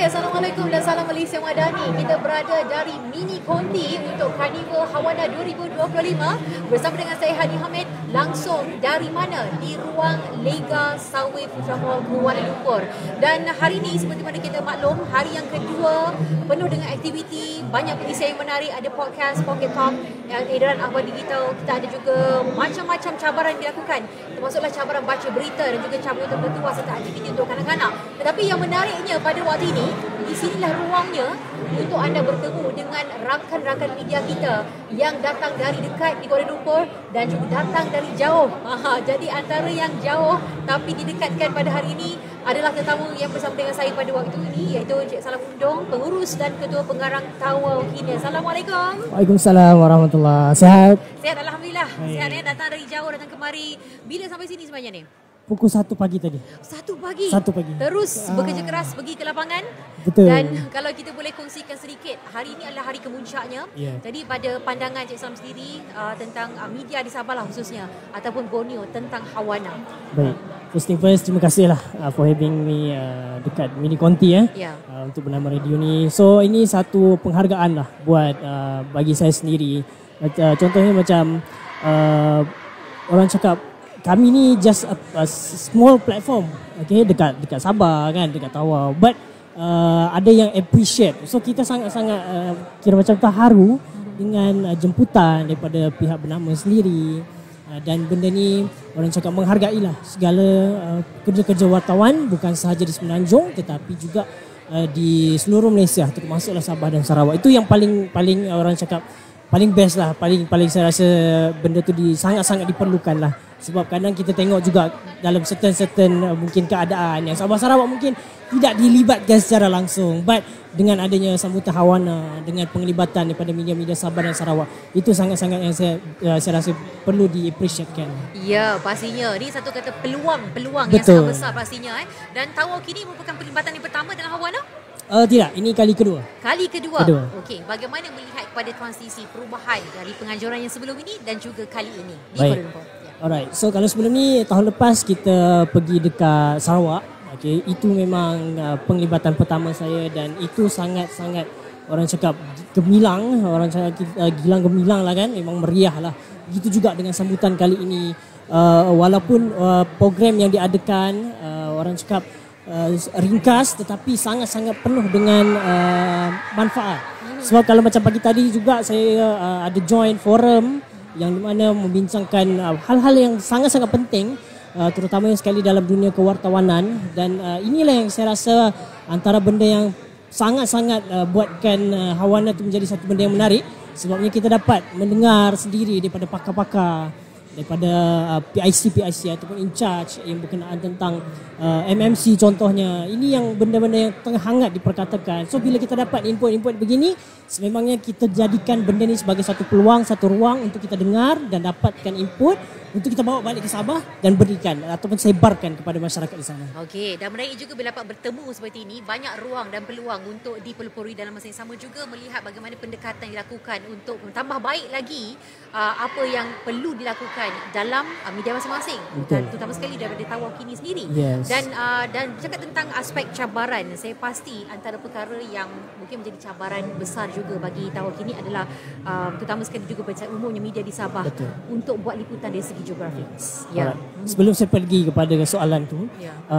Hai, Assalamualaikum dan salam Malaysia Madani. Kita berada dari Mini Konti untuk Karnival Hawana 2025 bersama dengan saya Hani Hamid, langsung dari mana? Di ruang Lega Subway Putra Mall Kuala Lumpur. Dan hari ini seperti mana kita maklum, hari yang kedua penuh dengan aktiviti, banyak pengisian yang menarik, ada podcast, Pocket Talk, edaran akhbar digital. Kita ada juga macam-macam cabaran dilakukan, termasuklah cabaran baca berita dan juga cabaran tertentu serta aktiviti untuk kanak-kanak. Tetapi yang menariknya pada waktu ini, di sinilah ruangnya untuk anda bertemu dengan rakan-rakan media kita yang datang dari dekat di Kuala Lumpur dan juga datang dari jauh. Jadi antara yang jauh tapi didekatkan pada hari ini adalah tetamu yang bersama dengan saya pada waktu ini, iaitu Encik Salam Undong, pengurus dan ketua pengarang Tawau Kini. Assalamualaikum. Waalaikumsalam warahmatullahi. Sehat? Sehat, Alhamdulillah. Sehat ya, datang dari jauh, datang kemari. Bila sampai sini sebenarnya ni? Pukul 1 pagi tadi. 1 pagi? 1 pagi. Terus bekerja keras pergi ke lapangan. Betul. Dan kalau kita boleh kongsikan sedikit, hari ini adalah hari kemuncaknya. Yeah. Jadi pada pandangan Cik Sam sendiri tentang media di Sabah lah khususnya, ataupun Borneo tentang Hawana. Baik. First thing first, terima kasih lah for having me dekat Mini Konti Yeah. untuk bernama radio ni. So ini satu penghargaan lah buat bagi saya sendiri. Contohnya macam orang cakap, kami ni just a small platform, okay, dekat Sabah kan, dekat Tawau, but ada yang appreciate. So kita sangat-sangat kira macam terharu dengan jemputan daripada pihak bernama sendiri, dan benda ni orang cakap menghargailah segala kerja-kerja wartawan, bukan sahaja di Semenanjung tetapi juga di seluruh Malaysia, termasuklah Sabah dan Sarawak. Itu yang paling orang cakap paling best lah, paling saya rasa benda tu sangat-sangat diperlukan lah. Sebab kadang kita tengok juga dalam certain mungkin keadaan yang Sabah Sarawak mungkin tidak dilibatkan secara langsung, but dengan adanya sambutan Hawana, dengan penglibatan daripada media-media Sabah dan Sarawak, itu sangat-sangat yang saya rasa perlu di-appreciatekan. Ya, pastinya. Ini satu kata peluang Betul. yang sangat besar pastinya. Dan Tawau Kini merupakan pelibatan yang pertama dalam Hawana? Tidak, ini kali kedua. Kali kedua. Okey, bagaimana melihat kepada transisi perubahan dari penganjuran yang sebelum ini dan juga kali ini di Kuala Lumpur? Alright, so kalau sebelum ni tahun lepas kita pergi dekat Sarawak, okay, itu memang penglibatan pertama saya dan itu sangat-sangat orang cakap gemilang, orang cakap gilang gemilang lah kan, memang meriah lah. Begitu juga dengan sambutan kali ini, walaupun program yang diadakan orang cakap ringkas tetapi sangat-sangat penuh dengan manfaat. Sebab kalau macam pagi tadi juga saya ada join forum yang di mana membincangkan hal-hal yang sangat-sangat penting, terutamanya sekali dalam dunia kewartawanan, dan inilah yang saya rasa antara benda yang sangat-sangat buatkan Hawana itu menjadi satu benda yang menarik, sebabnya kita dapat mendengar sendiri daripada pakar-pakar, daripada PIC ataupun in charge yang berkenaan tentang MMC contohnya. Ini yang benda-benda yang tengah hangat diperkatakan. So bila kita dapat input-input begini, sememangnya kita jadikan benda ni sebagai satu peluang, satu ruang untuk kita dengar dan dapatkan input untuk kita bawa balik ke Sabah dan berikan ataupun sebarkan kepada masyarakat di sana. Okey, dan menarik juga bila dapat bertemu seperti ini, banyak ruang dan peluang untuk dipelopori dalam masa yang sama, juga melihat bagaimana pendekatan dilakukan untuk tambah baik lagi apa yang perlu dilakukan dalam media masing-masing, dan terutama sekali daripada Tawau Kini sendiri. Yes. Dan bercakap tentang aspek cabaran, saya pasti antara perkara yang mungkin menjadi cabaran besar juga bagi Tawau Kini adalah terutama sekali juga umumnya media di Sabah. Betul. Untuk buat liputan dari segi geografis. Ya. Sebelum saya pergi kepada soalan tu,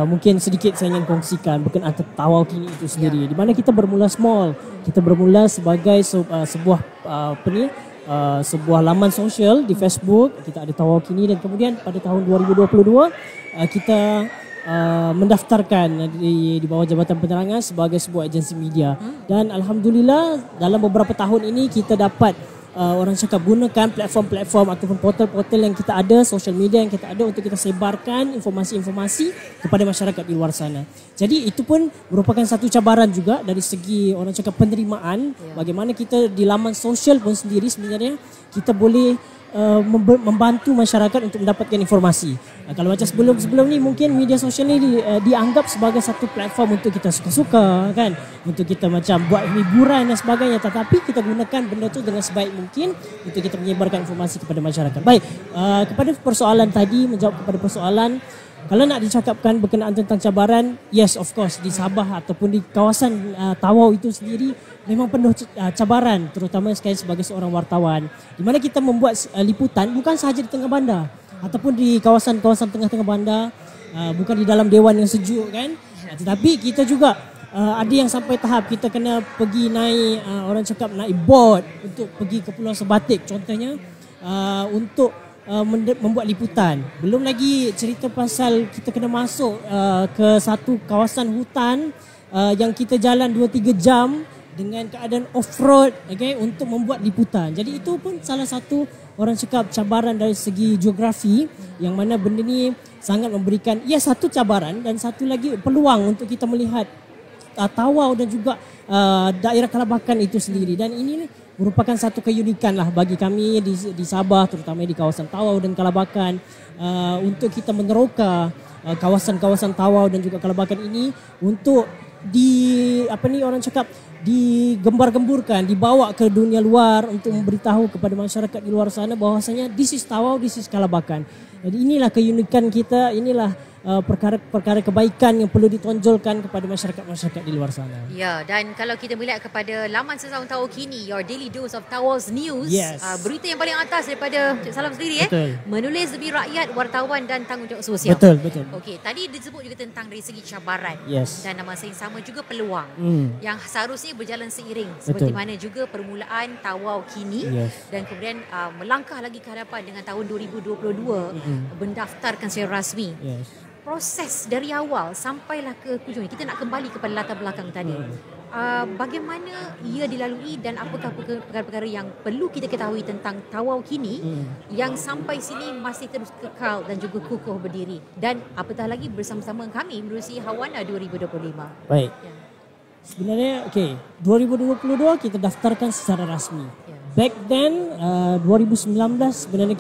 mungkin sedikit saya ingin kongsikan berkenaan Tawau Kini itu sendiri, di mana kita bermula small. Kita bermula sebagai sebuah sebuah laman sosial di Facebook. Kita ada Tawau Kini, dan kemudian pada tahun 2022 kita mendaftarkan di bawah Jabatan Penerangan sebagai sebuah agensi media. Dan alhamdulillah dalam beberapa tahun ini kita dapat orang cakap gunakan platform-platform ataupun portal-portal yang kita ada, social media yang kita ada untuk kita sebarkan informasi-informasi kepada masyarakat di luar sana. Jadi itu pun merupakan satu cabaran juga dari segi orang cakap penerimaan. Bagaimana kita di laman sosial pun sendiri sebenarnya kita boleh membantu masyarakat untuk mendapatkan informasi. Kalau macam sebelum ni mungkin media sosial ni dianggap sebagai satu platform untuk kita suka-suka kan, untuk kita macam buat hiburan dan sebagainya, tetapi kita gunakan benda tu dengan sebaik mungkin untuk kita menyebarkan informasi kepada masyarakat. Baik, kepada persoalan tadi, menjawab kepada persoalan Kalau nak dicakapkan berkenaan tentang cabaran, yes of course di Sabah ataupun di kawasan Tawau itu sendiri memang penuh cabaran, terutama sekali sebagai seorang wartawan, di mana kita membuat liputan bukan sahaja di tengah bandar ataupun di kawasan-kawasan tengah-tengah bandar, bukan di dalam dewan yang sejuk kan, tetapi kita juga ada yang sampai tahap kita kena pergi naik, orang cakap naik boat untuk pergi ke Pulau Sebatik contohnya, untuk membuat liputan. Belum lagi cerita pasal kita kena masuk ke satu kawasan hutan yang kita jalan 2-3 jam dengan keadaan off-road, okay, untuk membuat liputan. Jadi itu pun salah satu orang cakap cabaran dari segi geografi, yang mana benda ni sangat memberikan satu cabaran dan satu lagi peluang untuk kita melihat Tawau dan juga daerah Kalabakan itu sendiri. Dan ini merupakan satu keunikan lah bagi kami di Sabah, terutama di kawasan Tawau dan Kalabakan, untuk kita meneroka kawasan-kawasan Tawau dan juga Kalabakan ini untuk digembar-gemburkan, dibawa ke dunia luar untuk memberitahu kepada masyarakat di luar sana bahwasanya this is Tawau, this is Kalabakan. Jadi inilah keunikan kita, inilah perkara-perkara kebaikan yang perlu ditonjolkan kepada masyarakat-masyarakat di luar sana. Ya, dan kalau kita melihat kepada laman Sesahun Tawau Kini, your daily dose of Tawau's news, berita yang paling atas daripada Cik Salam sendiri, menulis demi rakyat, wartawan dan tanggungjawab sosial. Betul. Okey, tadi disebut juga tentang dari segi cabaran, dan nama saya sama juga peluang yang seharusnya berjalan seiring, seperti mana juga permulaan Tawau Kini, dan kemudian melangkah lagi ke hadapan dengan tahun 2022 mendaftarkan secara rasmi. Proses dari awal sampailah ke hujung, kita nak kembali kepada latar belakang tadi. Bagaimana ia dilalui dan apakah perkara-perkara yang perlu kita ketahui tentang Tawau Kini yang sampai sini masih terus kekal dan juga kukuh berdiri, dan apatah lagi bersama-sama kami menerusi Hawana 2025. Baik. Sebenarnya 2022 kita daftarkan secara rasmi. Back then 2019 sebenarnya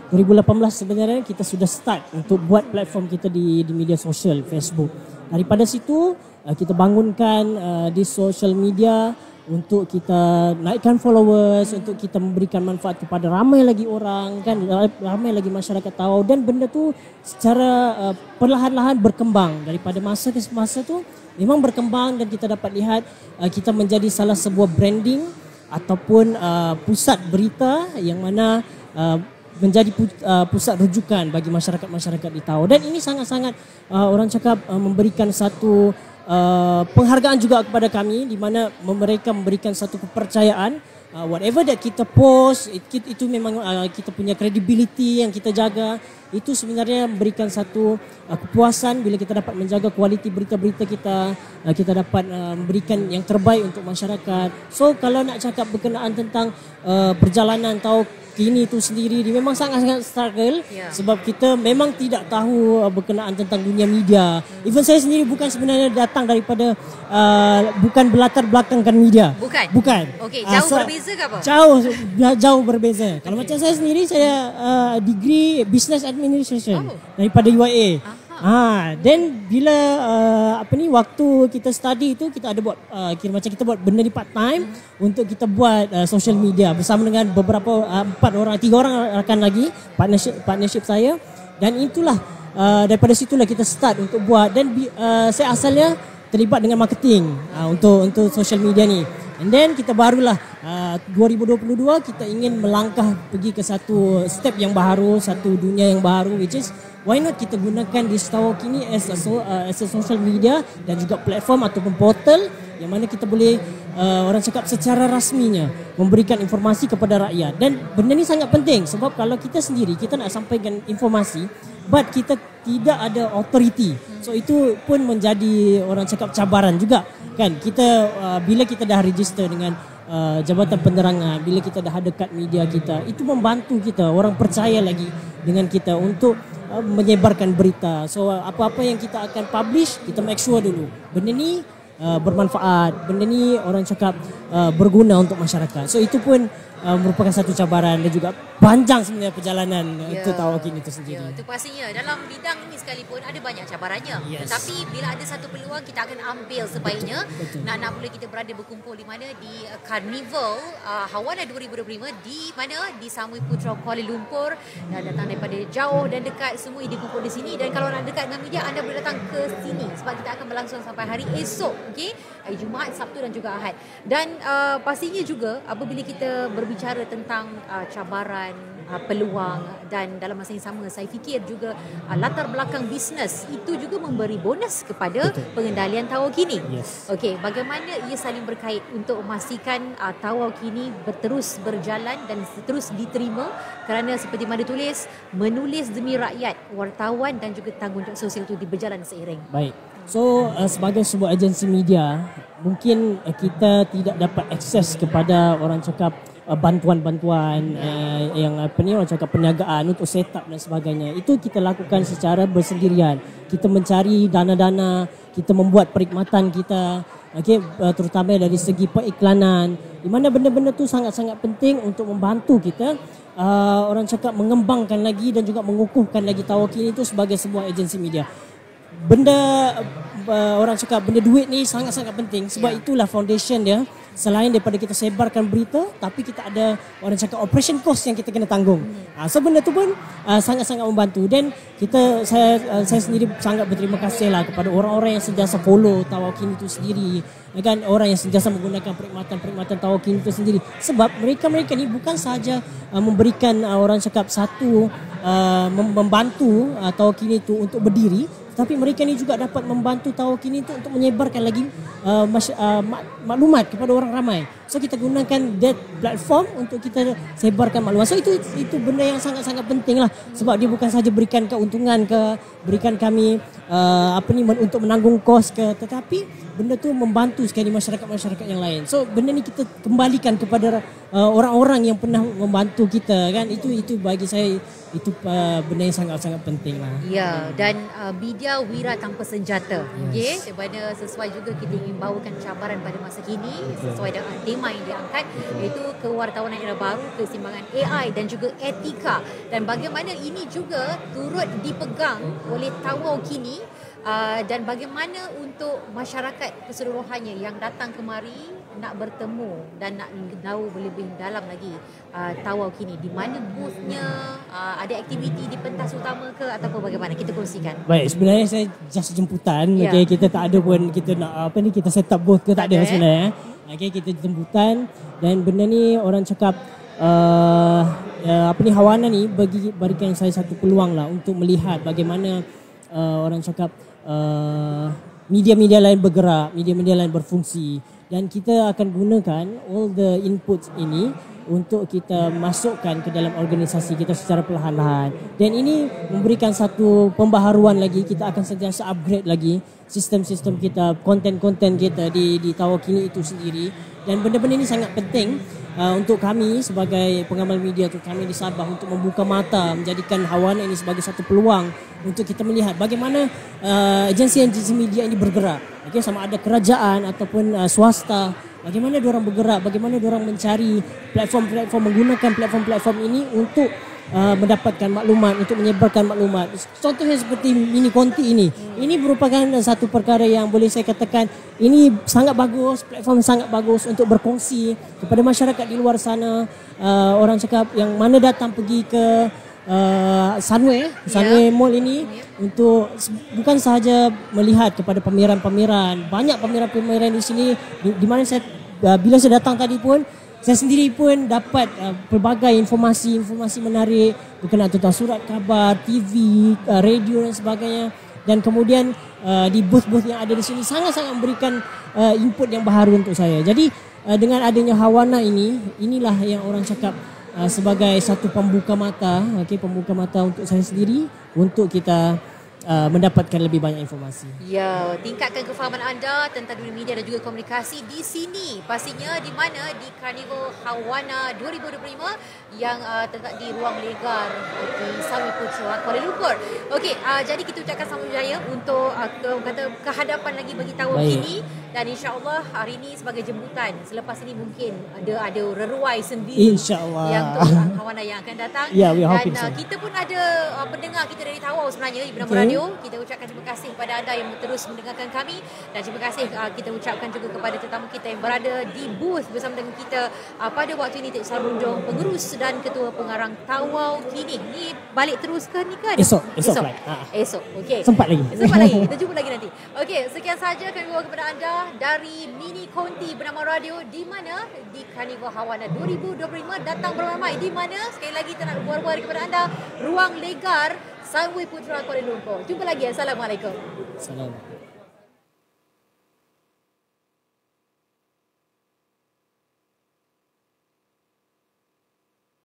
2018 sebenarnya kita sudah start untuk buat platform kita di media sosial Facebook. Daripada situ kita bangunkan di social media untuk kita naikkan followers, untuk kita memberikan manfaat kepada ramai lagi orang kan, ramai lagi masyarakat tahu, dan benda tu secara perlahan-lahan berkembang. Daripada masa ke masa tu memang berkembang, dan kita dapat lihat kita menjadi salah sebuah branding ataupun pusat berita yang mana menjadi pusat rujukan bagi masyarakat-masyarakat di Tawau. Dan ini sangat-sangat orang cakap memberikan satu penghargaan juga kepada kami, di mana mereka memberikan satu kepercayaan. Whatever that kita post, itu memang kita punya credibility yang kita jaga. Itu sebenarnya memberikan satu kepuasan bila kita dapat menjaga kualiti berita-berita kita. Kita dapat memberikan yang terbaik untuk masyarakat. So kalau nak cakap berkenaan tentang perjalanan Tawau Kini itu sendiri, dia memang sangat-sangat struggle, sebab kita memang tidak tahu berkenaan tentang dunia media. Even saya sendiri bukan sebenarnya datang daripada bukan berlatar belakangkan media. Bukan. Okey, jauh berbeza ke apa? Jauh berbeza. Kalau macam saya sendiri, saya degree Business Administration daripada UIA. Then bila waktu kita study itu, kita ada buat kira macam kita buat benda ni part time untuk kita buat social media bersama dengan beberapa 3 orang rakan lagi partnership saya, dan itulah daripada situlah kita start untuk buat. Dan saya asalnya terlibat dengan marketing untuk social media ni. And then kita barulah 2022 kita ingin melangkah pergi ke satu step yang baru, satu dunia yang baru, which is why not kita gunakan di Tawau Kini as a social media dan juga platform ataupun portal yang mana kita boleh orang cakap secara rasminya memberikan informasi kepada rakyat. Dan benda ni sangat penting, sebab kalau kita sendiri kita nak sampaikan informasi but kita tidak ada authority, so itu pun menjadi orang cakap cabaran juga kan. Kita bila kita dah register dengan Jabatan Penerangan, bila kita dah ada kad media kita, itu membantu kita, orang percaya lagi dengan kita untuk menyebarkan berita. So apa-apa yang kita akan publish, kita make sure dulu benda ni bermanfaat, benda ni orang cakap berguna untuk masyarakat. So itu pun merupakan satu cabaran dan juga panjang sebenarnya perjalanan untuk Tawakin itu sendiri. Itu pastinya dalam bidang ini sekalipun ada banyak cabarannya. Tetapi bila ada satu peluang kita akan ambil sebaiknya. Nak boleh kita berada berkumpul di mana di Carnival Hawana 2025 di mana di Samui Putra Kuala Lumpur, dan datang daripada jauh dan dekat semua dikumpul di sini. Dan kalau nak dekat dengan media, anda boleh datang ke sini sebab kita akan berlangsung sampai hari esok, okey, hari Jumaat, Sabtu dan juga Ahad. Dan pastinya juga apabila kita berbicara tentang cabaran, peluang, dan dalam masa yang sama saya fikir juga latar belakang bisnes itu juga memberi bonus kepada pengendalian Tawakini. Okey, bagaimana ia saling berkait untuk memastikan Tawakini terus berjalan dan terus diterima, kerana seperti mana tulis, menulis demi rakyat, wartawan dan juga tanggungjawab sosial itu berjalan seiring. Baik. So sebagai sebuah agensi media, mungkin kita tidak dapat akses kepada orang cakap bantuan-bantuan yang orang cakap perniagaan untuk set up dan sebagainya. Itu kita lakukan secara bersendirian. Kita mencari dana-dana, kita membuat perkhidmatan kita, terutama dari segi periklanan, di mana benda-benda tu sangat-sangat penting untuk membantu kita orang cakap mengembangkan lagi dan juga mengukuhkan lagi Tawakin itu sebagai sebuah agensi media. Benda orang cakap benda duit ni sangat-sangat penting, sebab itulah foundation dia. Selain daripada kita sebarkan berita, tapi kita ada orang cakap operation cost yang kita kena tanggung. So benda tu pun sangat-sangat membantu. Dan saya sendiri sangat berterima kasih lah kepada orang-orang yang sentiasa follow Tawakin itu sendiri, kan, orang yang sentiasa menggunakan perkhidmatan Tawakin itu sendiri. Sebab mereka ni bukan sahaja memberikan orang cakap satu membantu Tawakin itu untuk berdiri, tapi mereka ni juga dapat membantu Tawakin itu untuk menyebarkan lagi maklumat kepada orang ramai. So kita gunakan that platform untuk kita sebarkan maklumat. So itu benda yang sangat-sangat penting lah, sebab dia bukan sahaja berikan keuntungan berikan kami untuk menanggung kos tetapi benda tu membantu sekali masyarakat yang lain. So benda ni kita kembalikan kepada orang-orang yang pernah membantu kita, kan. Itu bagi saya itu benda yang sangat-sangat penting lah. Ya, dan media wira tanpa senjata. Okey, sebab sesuai juga kita ingin bawakan cabaran pada masa kini sesuai dengan tema yang diangkat, iaitu kewartawanan era baru, keseimbangan AI dan juga etika, dan bagaimana ini juga turut dipegang oleh Tawakini. Dan bagaimana untuk masyarakat keseluruhannya yang datang kemari nak bertemu dan nak tahu lebih dalam lagi Tawakini, di mana boothnya, ada aktiviti di pentas utama ke ataupun bagaimana, kita kongsikan. Baik, sebenarnya saya just jemputan. Okay, kita tak ada pun kita nak kita set up booth ke, tak ada sebenarnya. Okay, kita jemputan, dan benda ni orang cakap Hawana ni berikan saya satu peluang lah untuk melihat bagaimana orang cakap media-media lain bergerak, media-media lain berfungsi, dan kita akan gunakan all the inputs ini untuk kita masukkan ke dalam organisasi kita secara perlahan-lahan. Dan ini memberikan satu pembaharuan lagi, kita akan sentiasa upgrade lagi sistem-sistem kita, konten-konten kita di Tawakini itu sendiri. Dan benda-benda ini sangat penting untuk kami sebagai pengamal media, untuk kami di Sabah, untuk membuka mata, menjadikan Hawana ini sebagai satu peluang untuk kita melihat bagaimana agensi-agensi media ini bergerak. Okay, sama ada kerajaan ataupun swasta, bagaimana diorang bergerak, bagaimana diorang mencari platform-platform, menggunakan platform-platform ini untuk mendapatkan maklumat, untuk menyebarkan maklumat. Contohnya seperti Mini Konti ini. Ini merupakan satu perkara yang boleh saya katakan ini sangat bagus, platform sangat bagus untuk berkongsi kepada masyarakat di luar sana. Orang cakap yang mana datang pergi ke Sunway Mall ini untuk bukan sahaja melihat kepada pameran-pameran. Banyak pameran-pameran di sini di mana saya bila saya datang tadi pun, saya sendiri pun dapat pelbagai informasi menarik berkenaan tentang surat khabar, TV, radio dan sebagainya. Dan kemudian di booth-booth yang ada di sini sangat-sangat memberikan input yang baharu untuk saya. Jadi dengan adanya Hawana inilah yang orang cakap sebagai satu pembuka mata, pembuka mata untuk saya sendiri, untuk kita mendapatkan lebih banyak informasi. Ya, tingkatkan kefahaman anda tentang dunia media dan juga komunikasi di sini. Pastinya di mana? Di Carnival Hawana 2025 yang terletak di Ruang Legar di Sawi Putra, Kuala Lumpur. Okey, jadi kita ucapkan selamat berjaya untuk kehadapan lagi bagi tahun ini, dan insya-Allah hari ini sebagai jemputan. Selepas ini mungkin ada reruai sendiri yang untuk Hawana yang akan datang. Dan kita pun ada pendengar kita dari Tawau sebenarnya di Bernama Radio. Kita ucapkan terima kasih kepada anda yang terus mendengarkan kami, dan terima kasih kita ucapkan juga kepada tetamu kita yang berada di booth bersama dengan kita pada waktu ini, Tek Sarunjong, pengurus dan ketua pengarang Tawau kini. Ni balik terus ke ni ke? Esok. Okey. Sempat lagi. Kita jumpa lagi nanti. Okey, sekian saja kami bawa kepada anda dari Mini Konti Bernama Radio di mana? Di Carnival Hawana 2025. Datang beramai di mana? Sekali lagi kita nak buat kepada anda Ruang Legar Sunway Putra Kuala Lumpur. Jumpa lagi. Assalamualaikum. Salam.